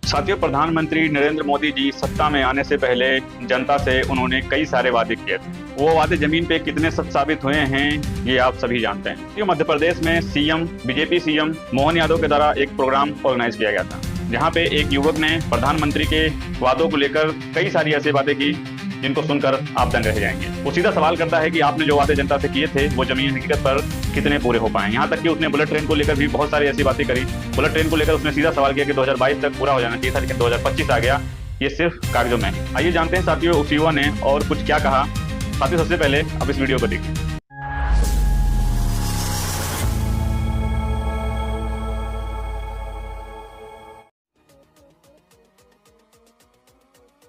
साथियों, प्रधानमंत्री नरेंद्र मोदी जी सत्ता में आने से पहले जनता से उन्होंने कई सारे वादे किए थे। वो वादे जमीन पे कितने सच साबित हुए हैं ये आप सभी जानते हैं। मध्य प्रदेश में बीजेपी सीएम मोहन यादव के द्वारा एक प्रोग्राम ऑर्गेनाइज किया गया था, जहाँ पे एक युवक ने प्रधानमंत्री के वादों को लेकर कई सारी ऐसी बातें की जिनको सुनकर आप दंग रह जाएंगे। वो सीधा सवाल करता है कि आपने जो वादे जनता से किए थे वो जमीन हकीकत पर कितने पूरे हो पाए। यहाँ तक कि उसने बुलेट ट्रेन को लेकर भी बहुत सारी ऐसी बातें करी। बुलेट ट्रेन को लेकर उसने सीधा सवाल किया कि 2022 तक पूरा हो जाना चाहिए था, लेकिन 2025 आ गया, ये सिर्फ कागजों में है। आइए जानते हैं साथियों उस युवा ने और कुछ क्या कहा। साथियों, सबसे पहले आप इस वीडियो को देखिए।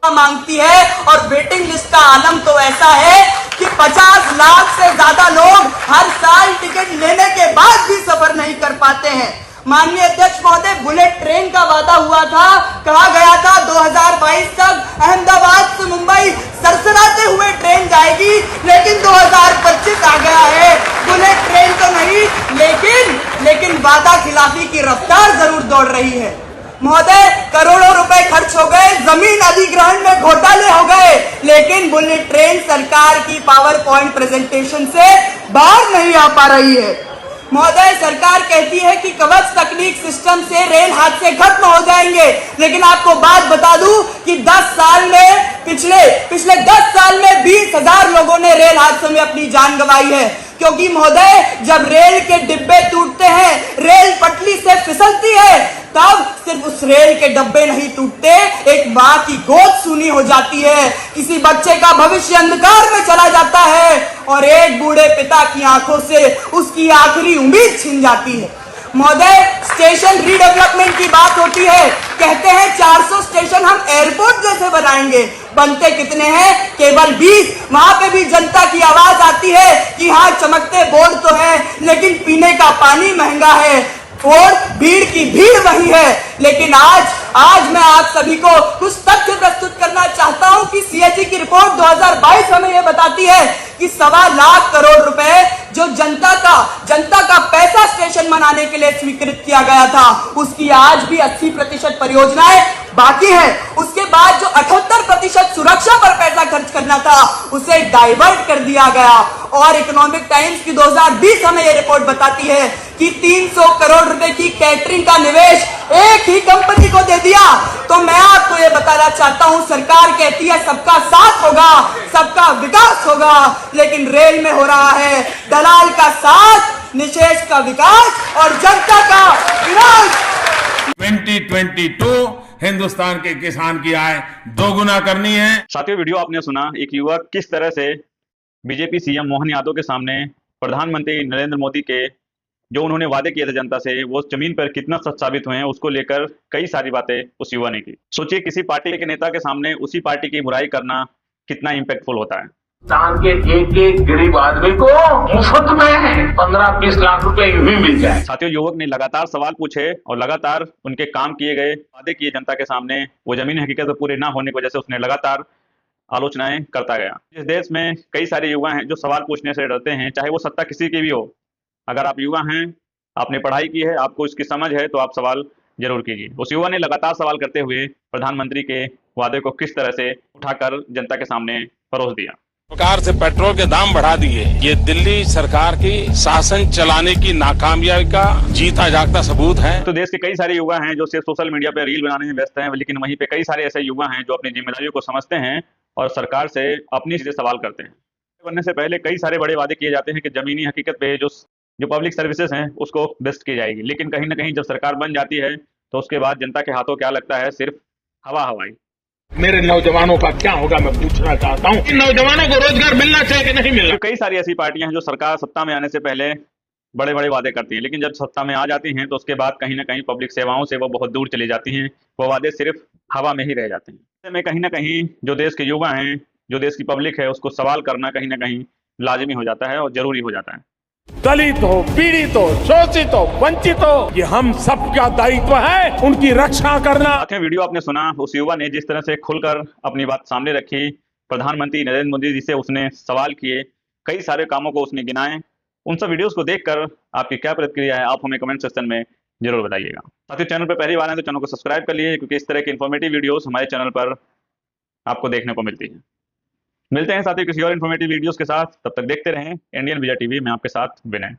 मांगती है और वेटिंग लिस्ट का आलम तो ऐसा है कि 50 लाख से ज्यादा लोग हर साल टिकट लेने के बाद भी सफर नहीं कर पाते हैं। माननीय अध्यक्ष महोदय, बुलेट ट्रेन का वादा हुआ था, कहा गया था 2022 तक अहमदाबाद से मुंबई सरसराते हुए ट्रेन जाएगी, लेकिन 2025 आ गया है, बुलेट ट्रेन तो नहीं, लेकिन वादा खिलाफी की रफ्तार जरूर दौड़ रही है। महोदय, करोड़ों रुपए खर्च हो गए, जमीन अधिग्रहण में घोटाले हो गए, लेकिन बुलेट ट्रेन सरकार की पावर पॉइंट प्रेजेंटेशन से बाहर नहीं आ पा रही है। महोदय, सरकार कहती है कि कवच तकनीक सिस्टम से रेल हादसे खत्म हो जाएंगे, लेकिन आपको बात बता दूं कि 10 साल में पिछले 10 साल में 20,000 लोगों ने रेल हादसों में अपनी जान गंवाई है। क्योंकि महोदय, जब रेल के डिब्बे टूटते हैं, रेल पटरी से फिसलती है, तब सिर्फ उस रेल के डब्बे नहीं टूटते, एक माँ की गोद सूनी हो जाती है, किसी बच्चे का भविष्य अंधकार में चला जाता है और एक बूढ़े पिता की आंखों से उसकी आखिरी उम्मीद छिन जाती है। महोदय, स्टेशन रीडेवलपमेंट की बात होती है, कहते हैं 400 स्टेशन हम एयरपोर्ट जैसे बनाएंगे, बनते कितने हैं? केवल 20। वहां पे भी जनता की आवाज आती है कि हाँ, चमकते बोर्ड तो है, लेकिन पीने का पानी महंगा है और भीड़ की भीड़ वही है। लेकिन आज मैं आप सभी को कुछ तथ्य प्रस्तुत करना चाहता हूं कि सीएजी की रिपोर्ट 2022 हमें यह बताती है कि 1.25 लाख करोड़ रुपए जो जनता का पैसा स्टेशन बनाने के लिए स्वीकृत किया गया था, उसकी आज भी 80% परियोजनाएं बाकी है। उसके बाद जो 78% सुरक्षा पर पैसा खर्च करना था, उसे डाइवर्ट कर दिया गया। और इकोनॉमिक टाइम्स की 2020 हमें यह रिपोर्ट बताती है कि 300 करोड़ रुपए की कैटरिंग का निवेश एक ही कंपनी को दे दिया। तो मैं आपको यह बताना चाहता हूं, सरकार कहती है सबका साथ होगा, सबका विकास होगा, लेकिन रेल में हो रहा है दलाल का साथ, निषेध का विकास और जनता का विनाश। 2022 हिंदुस्तान के किसान की आय दोगुना करनी है। साथियों, वीडियो आपने सुना, एक युवक किस तरह से बीजेपी सीएम मोहन यादव के सामने प्रधानमंत्री नरेंद्र मोदी के जो उन्होंने वादे किए थे जनता से, वो जमीन पर कितना सच साबित हुए हैं, उसको लेकर कई सारी बातें उस युवा ने की। सोचिए, किसी पार्टी के नेता के सामने उसी पार्टी की बुराई करना कितना इम्पैक्टफुल होता है। हिंदुस्तान के एक गरीब आदमी को मुफ्त में 15-20 लाख रुपए यूं ही मिल जाए। साथियों, युवक ने लगातार सवाल पूछे और लगातार उनके काम किए गए वादे किए जनता के सामने, वो जमीन हकीकत पूरे ना होने की वजह से उसने लगातार आलोचनाएं करता गया। इस देश में कई सारे युवा हैं जो सवाल पूछने से डरते हैं, चाहे वो सत्ता किसी की भी हो। अगर आप युवा हैं, आपने पढ़ाई की है, आपको इसकी समझ है, तो आप सवाल जरूर कीजिए। उस युवा ने लगातार सवाल करते हुए प्रधानमंत्री के वादे को किस तरह से उठाकर जनता के सामने परोस दिया। सरकार से पेट्रोल के दाम बढ़ा दिए, ये दिल्ली सरकार की शासन चलाने की नाकामयाबी का जीता जागता सबूत है। तो देश के कई सारे युवा हैं जो सिर्फ सोशल मीडिया पे रील बनाने में व्यस्त हैं, लेकिन वहीं पे कई सारे ऐसे युवा हैं जो अपनी जिम्मेदारियों को समझते हैं और सरकार से अपनी सीधे सवाल करते हैं। बनने से पहले कई सारे बड़े वादे किए जाते हैं कि जमीनी हकीकत पे जो पब्लिक सर्विसेज हैं उसको बेस्ट की जाएगी, लेकिन कहीं ना कहीं जब सरकार बन जाती है तो उसके बाद जनता के हाथों क्या लगता है? सिर्फ हवाई। मेरे नौजवानों का क्या होगा, मैं पूछना चाहता हूँ। इन नौजवानों को रोजगार मिलना चाहिए कि नहीं मिलना? तो कई सारी ऐसी पार्टियां हैं जो सरकार सत्ता में आने से पहले बड़े बड़े वादे करती हैं, लेकिन जब सत्ता में आ जाती हैं तो उसके बाद कहीं ना कहीं पब्लिक सेवाओं से वो बहुत दूर चली जाती हैं। वो वादे सिर्फ हवा में ही रह जाते हैं। ऐसे में कहीं ना कहीं जो देश के युवा हैं, जो देश की पब्लिक है, उसको सवाल करना कहीं ना कहीं लाजिमी हो जाता है और जरूरी हो जाता है। दलित हो, पीड़ित हो, शोषित हो, वंचित हो, ये हम सबका दायित्व है उनकी रक्षा करना। साथियों, वीडियो आपने सुना, उस युवा ने जिस तरह से खुलकर अपनी बात सामने रखी, प्रधानमंत्री नरेंद्र मोदी जी से उसने सवाल किए, कई सारे कामों को उसने गिनाए। उन सब वीडियोस को देखकर आपकी क्या प्रतिक्रिया है, आप हमें कमेंट सेक्शन में जरूर बताइएगा। साथियों, चैनल पर पहली बार है तो चैनल को सब्सक्राइब कर लीजिए, क्योंकि इस तरह की इन्फॉर्मेटिव वीडियोस हमारे चैनल पर आपको देखने को मिलती है। मिलते हैं साथियों किसी और इन्फॉर्मेटिव वीडियोस के साथ, तब तक देखते रहें इंडियन विजय टीवी में आपके साथ विनय।